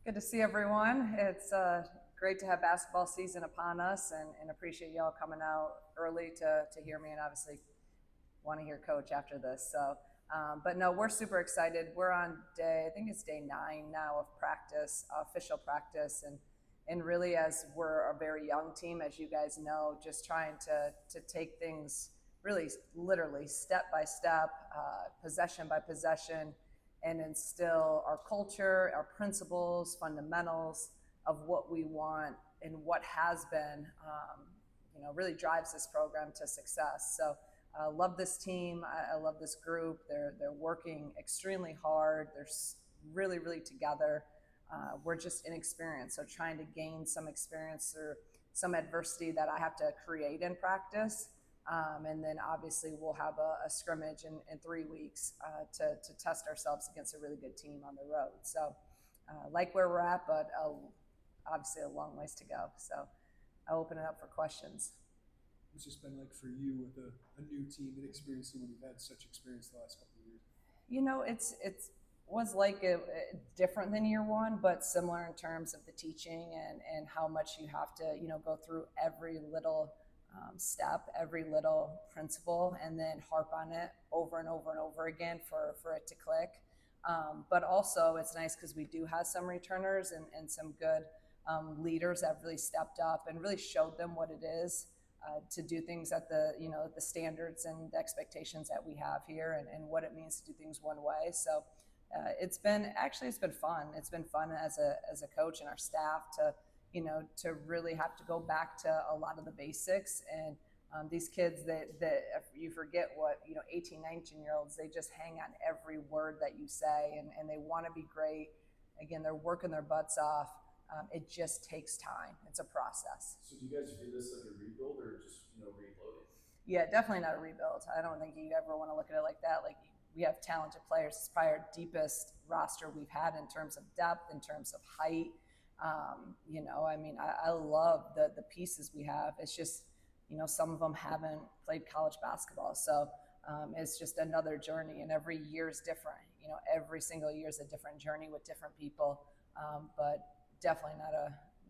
Good to see everyone. It's great to have basketball season upon us and appreciate y'all coming out early to hear me and obviously want to hear Coach after this. But no, we're super excited. We're on I think it's day 9 now of practice, official practice. And really as we're a very young team, as you guys know, just trying to take things really literally step by step, possession by possession, and instill our culture, our principles, fundamentals of what we want and what has been, really drives this program to success. So love this team. I love this group. They're working extremely hard. They're really, really together. We're just inexperienced. So trying to gain some experience through some adversity that I have to create in practice. And then obviously we'll have a scrimmage in 3 weeks to test ourselves against a really good team on the road. So like where we're at, but obviously a long ways to go. So I'll open it up for questions. What's this been like for you with a new team and experiencing when you've had such experience the last couple of years? It's was like different than year one, but similar in terms of the teaching and how much you have to, go through every little step, every little principle, and then harp on it over and over and over again for it to click. But also it's nice because we do have some returners and some good leaders that really stepped up and really showed them what it is to do things at the standards and the expectations that we have here and what it means to do things one way. So it's been fun. It's been fun as a coach and our staff to really have to go back to a lot of the basics. And these kids that you forget what 18, 19-year-olds, they just hang on every word that you say and they want to be great. Again, they're working their butts off. It just takes time. It's a process. So do you guys view this like a rebuild or just reloading? Yeah, definitely not a rebuild. I don't think you ever want to look at it like that. Like, we have talented players. It's probably our deepest roster we've had in terms of depth, in terms of height. I love the pieces we have. It's just, some of them haven't played college basketball. So it's just another journey, and every year is different. Every single year is a different journey with different people, but definitely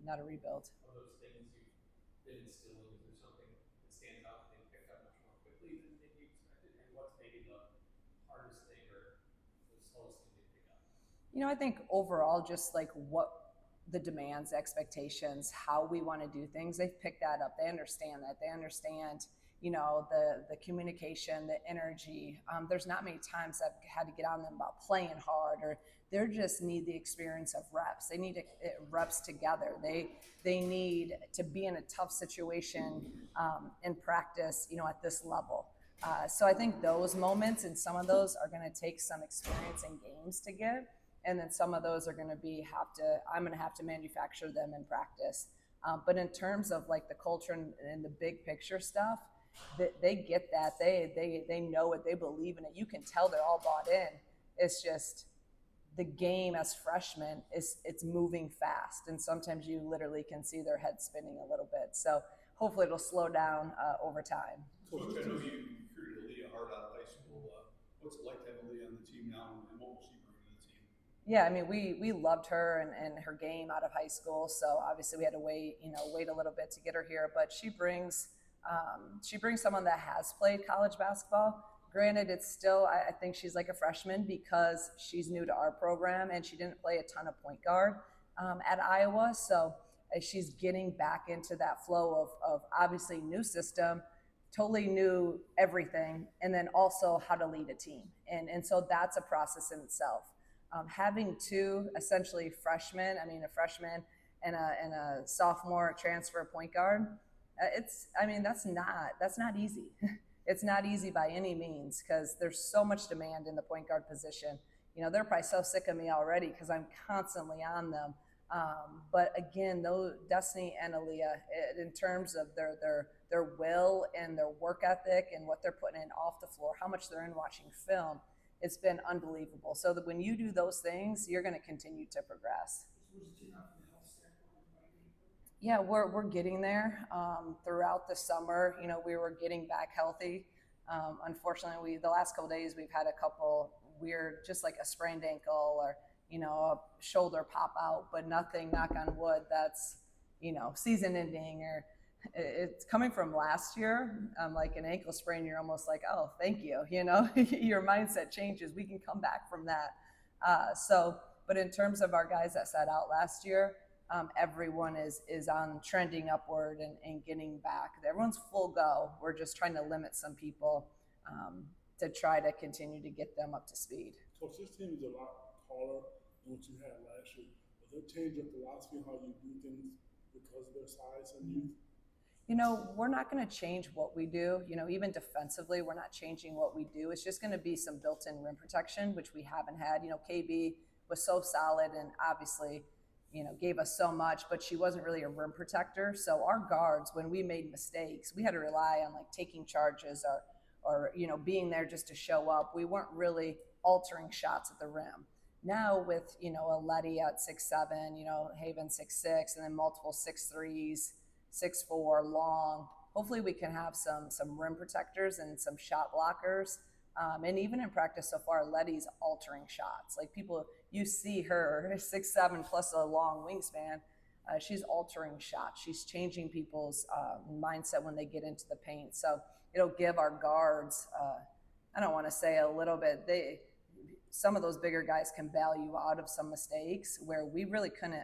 not a rebuild. Are those things you've been instilling, is there something that stands out that they picked up much more quickly than you expected? And what's maybe the hardest thing or the slowest thing they pick up? I think overall, just like what the demands, expectations, how we want to do things, they've picked that up. They understand that. They understand, the communication, the energy. There's not many times I've had to get on them about playing hard, or they just need the experience of reps. They need reps together. They need to be in a tough situation in practice, at this level. So I think those moments and some of those are going to take some experience in games to get. And then some of those are going to I'm going to have to manufacture them in practice. But in terms of like the culture and the big picture stuff, they get that. They know it. They believe in it. You can tell they're all bought in. It's just the game as freshmen it's moving fast. And sometimes you literally can see their head spinning a little bit. So hopefully it'll slow down over time. Coach, I know you recruited Aaliyah hard out of high school. What's it like to have Aaliyah on the team now, and what will she bring to the team? Yeah, I mean, we loved her and her game out of high school. So obviously we had to wait a little bit to get her here. But she brings someone that has played college basketball. Granted, it's still, I think she's like a freshman because she's new to our program and she didn't play a ton of point guard at Iowa. So she's getting back into that flow of obviously new system, totally new everything, and then also how to lead a team. And so that's a process in itself. Having two essentially freshmen, a freshman and a sophomore transfer point guard, that's not easy. It's not easy by any means because there's so much demand in the point guard position. They're probably so sick of me already because I'm constantly on them. But again, though, Destiny and Aaliyah, in terms of their will and their work ethic and what they're putting in off the floor, how much they're in watching film, it's been unbelievable. So that when you do those things, you're going to continue to progress. Yeah, we're getting there. Throughout the summer, we were getting back healthy. Unfortunately, the last couple of days we've had a couple weird, just like a sprained ankle or a shoulder pop out, but nothing, knock on wood, that's, season ending or it's coming from last year. Like an ankle sprain, you're almost like, oh, thank you. Your mindset changes. We can come back from that. But in terms of our guys that sat out last year, everyone is on trending upward and getting back. Everyone's full go. We're just trying to limit some people to try to continue to get them up to speed. Coach, this team is a lot taller than what you had last year. Does that change your philosophy on how you do things because of their size and youth? We're not going to change what we do. Even defensively, we're not changing what we do. It's just going to be some built-in rim protection, which we haven't had. KB was so solid and obviously, gave us so much, but she wasn't really a rim protector. So our guards, when we made mistakes, we had to rely on like taking charges or being there just to show up. We weren't really altering shots at the rim. Now with, a Letty at 6'7", Haven 6'6", and then multiple 6'3s, 6'4", long. Hopefully we can have some rim protectors and some shot blockers. And even in practice so far, Letty's altering shots. Like you see her 6'7" plus a long wingspan. She's altering shots. She's changing people's mindset when they get into the paint. So it'll give our guards, I don't want to say a little bit, some of those bigger guys can bail you out of some mistakes where we really couldn't.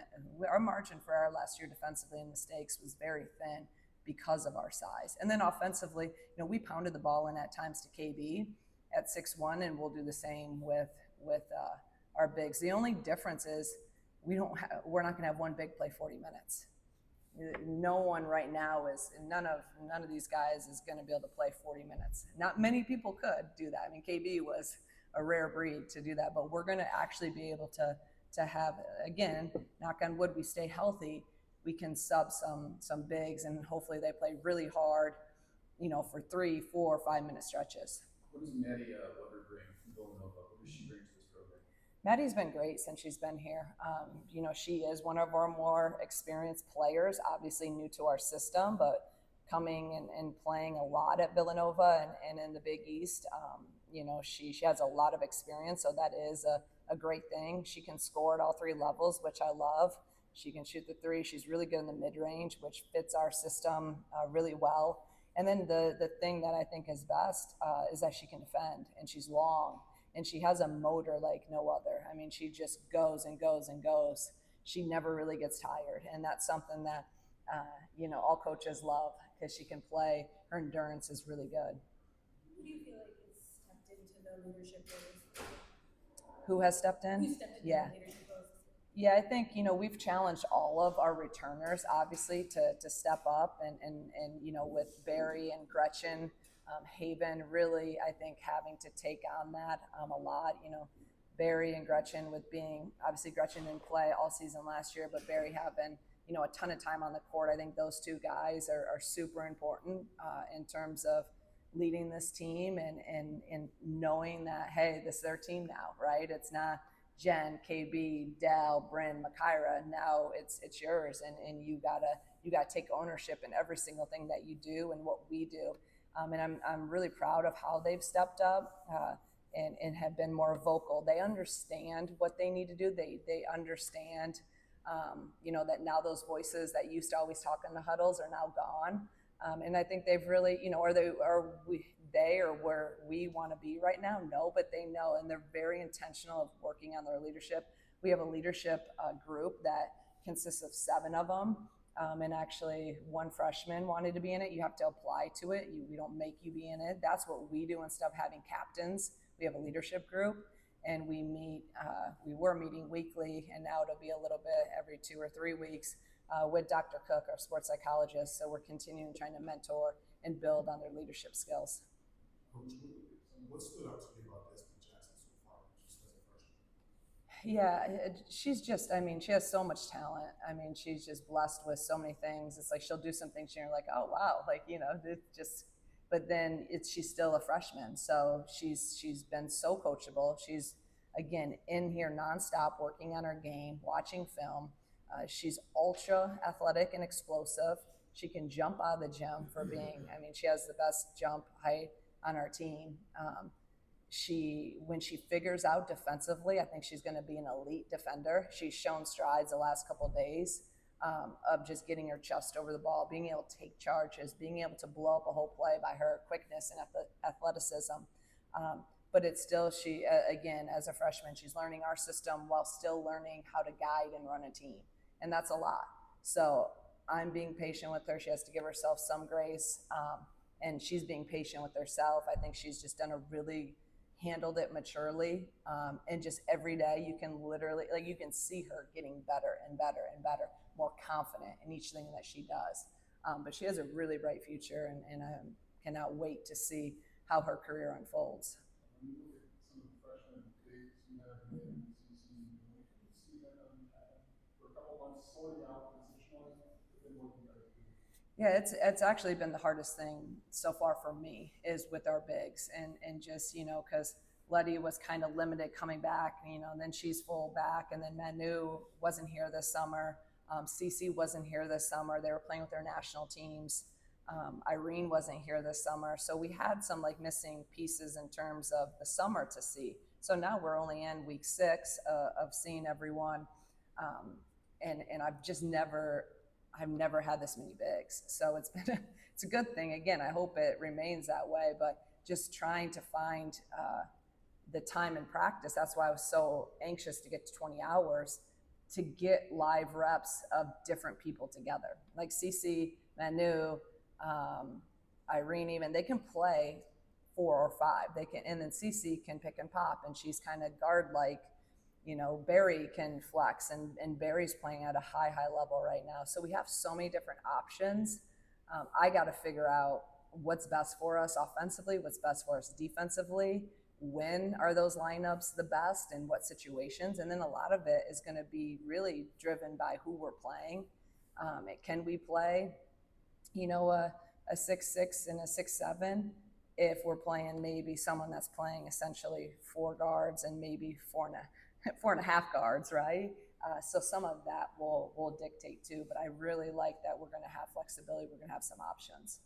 Our margin for our last year defensively in mistakes was very thin because of our size. And then offensively, we pounded the ball in at times to KB at 6'1", and we'll do the same with our bigs. The only difference is we're not going to have one big play 40 minutes. No one right now none of these guys is going to be able to play 40 minutes. Not many people could do that. I mean, KB was a rare breed to do that, but we're going to actually be able to have, again, knock on wood, we stay healthy. We can sub some bigs, and hopefully they play really hard, for 3, 4, 5 minute stretches. What does Maddie Weber bring from Villanova? What does she bring to this program? Maddie's been great since she's been here. She is one of our more experienced players, obviously new to our system, but coming and playing a lot at Villanova and in the Big East. She has a lot of experience, so that is a great thing. She can score at all 3 levels, which I love. She can shoot the 3. She's really good in the mid-range, which fits our system really well. And then the thing that I think is best is that she can defend, and she's long, and she has a motor like no other. I mean, she just goes and goes and goes. She never really gets tired, and that's something that, all coaches love because she can play. Her endurance is really good. Who do you feel like has stepped into the leadership roles? Who has stepped in? Who stepped into Yeah. the leadership roles? Yeah, I think, we've challenged all of our returners, obviously, to step up and with Barry and Gretchen, Haven really, I think, having to take on that a lot. Barry and Gretchen with being, obviously Gretchen didn't play all season last year, but Barry having, a ton of time on the court. I think those 2 guys are super important in terms of leading this team and knowing that, hey, this is their team now, right? It's not Jen, KB, Dal, Bryn, Makira. Now it's yours, and you gotta take ownership in every single thing that you do and what we do. And I'm really proud of how they've stepped up and have been more vocal. They understand what they need to do. They understand, that now those voices that used to always talk in the huddles are now gone. And I think they've really, are where we want to be right now? No, but they know, and they're very intentional of working on their leadership. We have a leadership group that consists of 7 of them. And actually 1 freshman wanted to be in it. You have to apply to it. We don't make you be in it. That's what we do instead of having captains. We have a leadership group, and we meet, we were meeting weekly, and now it'll be a little bit every 2 or 3 weeks with Dr. Cook, our sports psychologist. So we're continuing trying to mentor and build on their leadership skills. Coach, what stood out to you about Destiny Jackson so far, just as a freshman? Yeah, she's just, she has so much talent. She's just blessed with so many things. It's like she'll do some things and you're like, oh, wow. It's just, but then she's still a freshman. So she's been so coachable. She's, again, in here nonstop working on her game, watching film. She's ultra athletic and explosive. She can jump out of the gym for being, she has the best jump height on our team. when she figures out defensively, I think she's going to be an elite defender. She's shown strides the last couple of days of just getting her chest over the ball, being able to take charges, being able to blow up a whole play by her quickness and athleticism. But it's still, again, as a freshman, she's learning our system while still learning how to guide and run a team. And that's a lot. So I'm being patient with her. She has to give herself some grace. And she's being patient with herself. I think she's just handled it maturely. And just every day you can literally, you can see her getting better and better and better, more confident in each thing that she does. But she has a really bright future, and I cannot wait to see how her career unfolds. When you look at some of the freshmen bigs you have in CC, you can see them for a couple months sorting out positionally, but then what you guys do. Yeah, it's actually been the hardest thing so far for me is with our bigs, and just, because Letty was kind of limited coming back, and then she's full back, and then Manu wasn't here this summer. CC wasn't here this summer. They were playing with their national teams. Irene wasn't here this summer. So we had some missing pieces in terms of the summer to see. So now we're only in week 6 of seeing everyone. And I've never had this many bigs. So it's a good thing. Again, I hope it remains that way, but just trying to find the time in practice. That's why I was so anxious to get to 20 hours to get live reps of different people together. Like CC, Manu, Irene, even they can play 4 or 5. They can, and then CC can pick and pop, and she's kind of guard like. Barry can flex, and Barry's playing at a high level right now. So we have so many different options. I got to figure out what's best for us offensively, what's best for us defensively. When are those lineups the best, and what situations? And then a lot of it is going to be really driven by who we're playing. Can we play, a 6'6" and a 6'7" if we're playing maybe someone that's playing essentially 4 guards and maybe 4.5 guards, right? So some of that will dictate too, but I really like that we're going to have flexibility. We're going to have some options.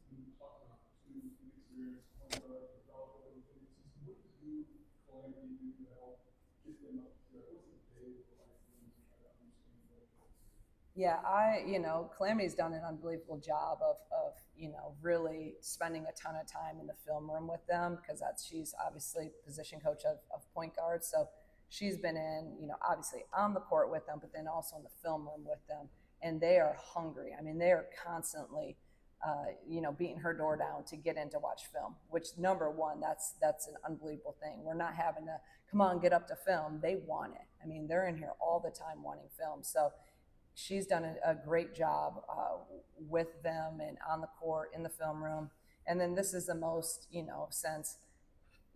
You talked about 2 inexperienced point guards develop over the season. What do you, Calamity, do to help get them up to that? What's the day like for them to try to understand what they're doing? Yeah, Calamity's done an unbelievable job of really spending a ton of time in the film room with them, because she's obviously position coach of point guards. So she's been in, obviously on the court with them, but then also in the film room with them. And they are hungry. I mean, they are constantly, beating her door down to get in to watch film, which number one, that's an unbelievable thing. We're not having to, come on, get up to film. They want it. I mean, they're in here all the time wanting film. So she's done a great job with them and on the court, in the film room. And then this is the most, since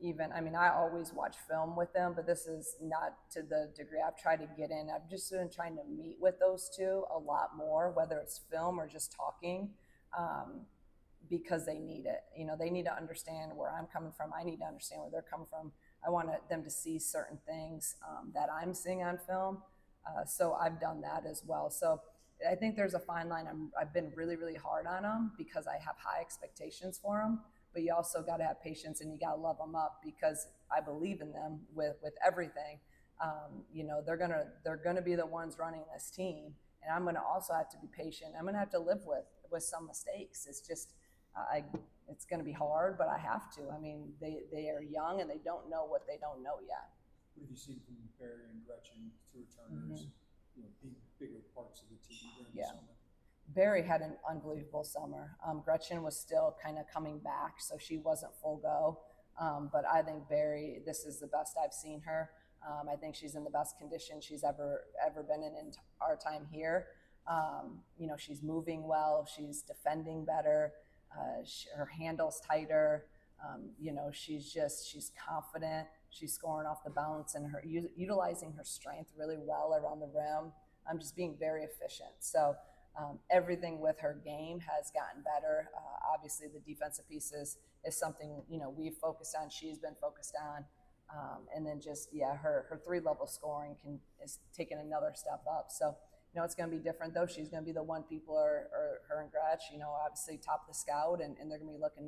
even, I always watch film with them, but this is not to the degree I've tried to get in. I've just been trying to meet with those two a lot more, whether it's film or just talking, because they need it. They need to understand where I'm coming from. I need to understand where they're coming from. I want them to see certain things that I'm seeing on film. So I've done that as well. So I think there's a fine line. I've been really, really hard on them because I have high expectations for them, but you also got to have patience and you got to love them up because I believe in them with everything. They're going to be the ones running this team, and I'm going to also have to be patient. I'm going to have to live with some mistakes. It's just, it's going to be hard, but I have to. They are young and they don't know what they don't know yet. What have you seen from Barry and Gretchen, 2 returners, being bigger parts of the team during the summer? Barry had an unbelievable summer. Gretchen was still kind of coming back, so she wasn't full go. But I think Barry, this is the best I've seen her. I think she's in the best condition she's ever been in our time here. She's moving well. She's defending better. Her handle's tighter. She's confident. She's scoring off the bounce and utilizing her strength really well around the rim. Just being very efficient. So everything with her game has gotten better. Obviously, the defensive pieces is something we've focused on. She's been focused on, and then her 3-level scoring is taking another step up. So it's going to be different though. She's going to be the one people are her and Gretch. Obviously top the scout, and they're going to be looking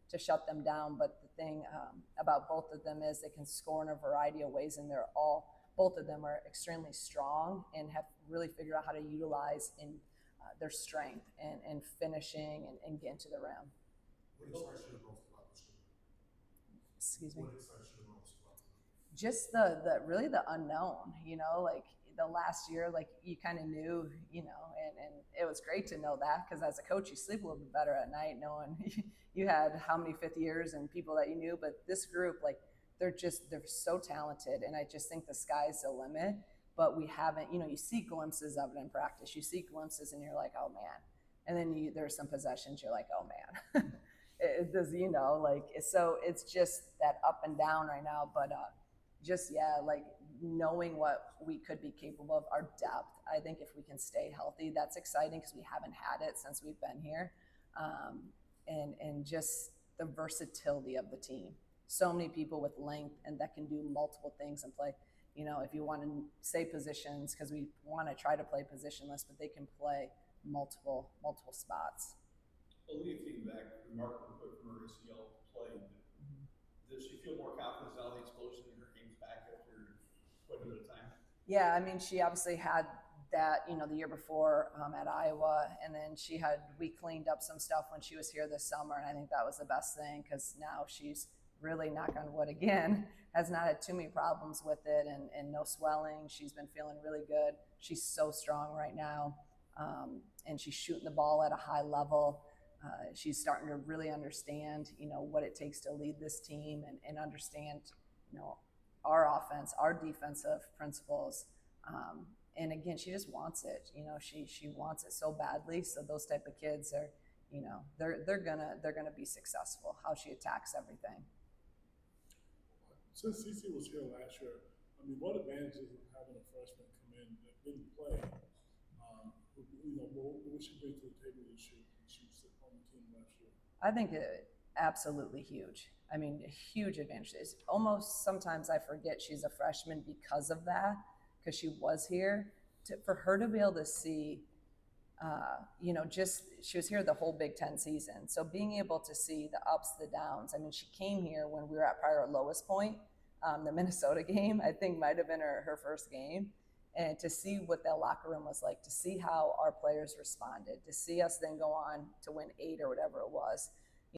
to shut them down. But the thing about both of them is they can score in a variety of ways, and both of them are extremely strong and have really figured out how to utilize their strength and finishing and getting to the rim. What excites you the most about this team? Excuse me. What excites you the most about this team? Just the really the unknown, like the last year, like you kind of knew, and it was great to know that, because as a coach you sleep a little bit better at night knowing you had how many fifth years and people that you knew. But this group, like they're so talented, and I just think the sky's the limit. But we haven't, you see glimpses of it in practice, you see glimpses and you're like, oh man. And then there's some possessions you're like, oh man. It does, so it's just that up and down right now. But like knowing what we could be capable of, our depth. I think if we can stay healthy, that's exciting, because we haven't had it since we've been here, and just the versatility of the team. So many people with length and that can do multiple things and play. If you want to say positions, because we want to try to play positionless, but they can play multiple spots. Aaliyah came back remarkably quick from her ACL play. Does she feel more confident now, the explosion in her game's back after quite a bit of time? Yeah, I mean, she obviously had that, the year before at Iowa, and then we cleaned up some stuff when she was here this summer, and I think that was the best thing, because now she's really, knock on wood again, has not had too many problems with it, and no swelling. She's been feeling really good. She's so strong right now, and she's shooting the ball at a high level. She's starting to really understand, what it takes to lead this team, and understand, our offense, our defensive principles. And again, she just wants it. She wants it so badly. So those type of kids are, they're gonna be successful. How she attacks everything. Since CC was here last year, what advantages of having a freshman come in that didn't play? What she brings to the table this year? She was on the team last year. I think absolutely huge. I mean, a huge advantage. It's almost sometimes I forget she's a freshman because of that, because she was here. For her to be able to see, she was here the whole Big Ten season. So being able to see the ups, the downs. I mean, she came here when we were at probably our lowest point. The Minnesota game, I think, might have been her first game. And to see what that locker room was like, to see how our players responded, to see us then go on to win 8 or whatever it was,